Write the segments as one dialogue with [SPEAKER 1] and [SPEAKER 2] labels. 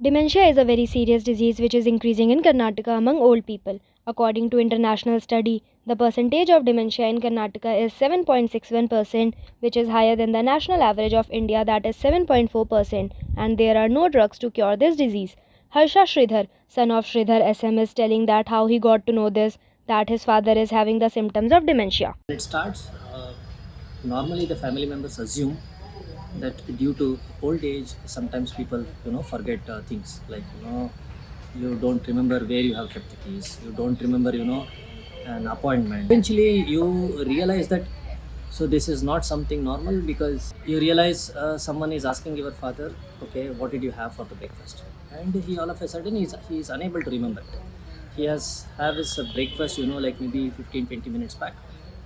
[SPEAKER 1] Dementia is a very serious disease which is increasing in Karnataka among old people. According to international study, the percentage of dementia in Karnataka is 7.61%, which is higher than the national average of India, that is 7.4%, and there are no drugs to cure this disease. Harsha Sridhar, son of Sridhar SM, is telling that how he got to know this, that his father is having the symptoms of dementia.
[SPEAKER 2] It starts, normally the family members assume that due to old age, sometimes people forget things, like you don't remember where you have kept the keys, you don't remember an appointment. Eventually you realize that, so this is not something normal, because you realize someone is asking your father, okay, what did you have for the breakfast, and he all of a sudden he is unable to remember it. He has have his breakfast, like maybe 15-20 minutes back,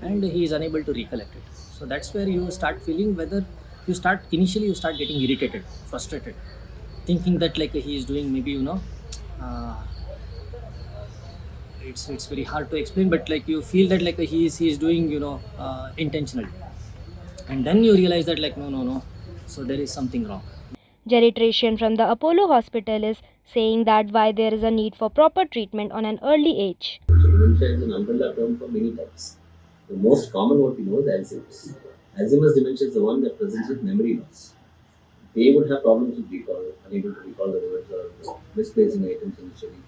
[SPEAKER 2] and he is unable to recollect it. So that's where you start feeling, whether you start getting irritated, frustrated, thinking that like he is doing, maybe uh, it's very hard to explain, but like you feel that like he is doing intentionally, and then you realize that like no, so there is something wrong.
[SPEAKER 1] Geriatrician from the Apollo Hospital is saying that why there is a need for proper treatment on an early age.
[SPEAKER 3] Dementia is an umbrella term for many types. The most common what we know is Alzheimer's. Alzheimer's dementia is the one that presents with memory loss. They would have problems with recall, unable to recall the words or misplacing items initially.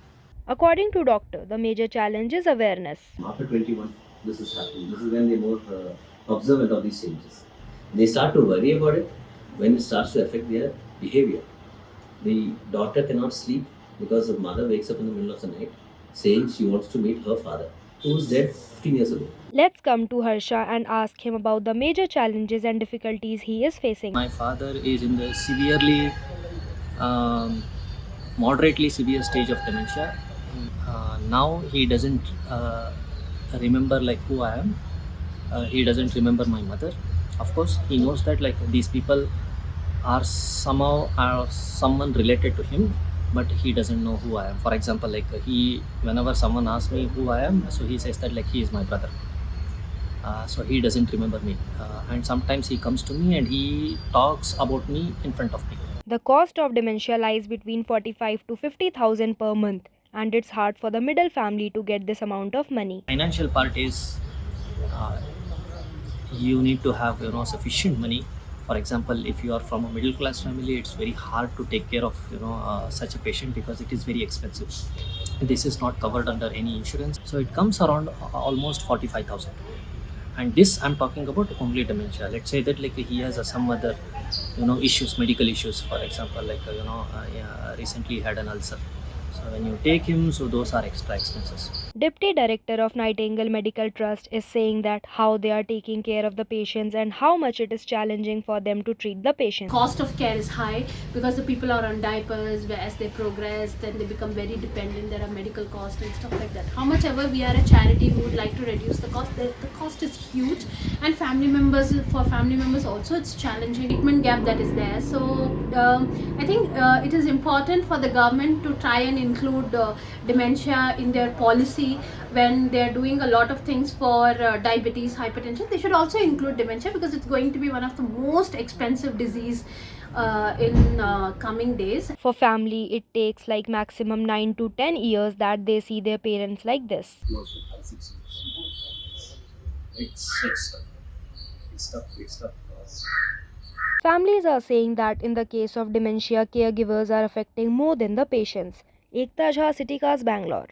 [SPEAKER 1] According to doctor, the major challenge is awareness.
[SPEAKER 3] After 21, this is happening. This is when they're more observant of these changes. They start to worry about it when it starts to affect their behavior. The daughter cannot sleep because the mother wakes up in the middle of the night saying she wants to meet her father, who was dead 15 years ago.
[SPEAKER 1] Let's come to Harsha and ask him about the major challenges and difficulties he is facing.
[SPEAKER 2] My father is in the severely, um, moderately severe stage of dementia. Now he doesn't remember like who I am. He doesn't remember my mother. Of course, he knows that like these people are somehow are someone related to him, but he doesn't know who I am. For example, like whenever someone asks me who I am, so he says that like he is my brother. So he doesn't remember me, and sometimes he comes to me and he talks about me in front of me.
[SPEAKER 1] The cost of dementia lies between 45 to 50,000 per month, and it's hard for the middle family to get this amount of money.
[SPEAKER 2] Financial part is, uh, you need to have sufficient money. For example, if you are from a middle class family, it's very hard to take care of such a patient, because it is very expensive. This is not covered under any insurance, so it comes around almost 45,000. And this I'm talking about only dementia. Let's say that like he has some other issues, medical issues. For example, like yeah, recently had an ulcer, so when you take him, so those are extra expenses.
[SPEAKER 1] Deputy Director of Nightingale Medical Trust is saying that how they are taking care of the patients and how much it is challenging for them to treat the patients.
[SPEAKER 4] Cost of care is high because the people are on diapers, where as they progress then they become very dependent. There are medical costs and stuff like that. How much ever we are a charity, we would like to reduce the cost. The cost is huge, and family members also it's challenging. Treatment gap that is there. So I think it is important for the government to try and include dementia in their policy. When they are doing a lot of things for diabetes, hypertension, they should also include dementia, because it's going to be one of the most expensive disease in coming days.
[SPEAKER 1] For family, it takes like maximum 9 to 10 years that they see their parents like this.
[SPEAKER 3] Close to 5-6 years. It's tough. It's tough.
[SPEAKER 1] Families are saying that in the case of dementia, caregivers are affecting more than the patients. Ekta Jha, City Cast, Bangalore.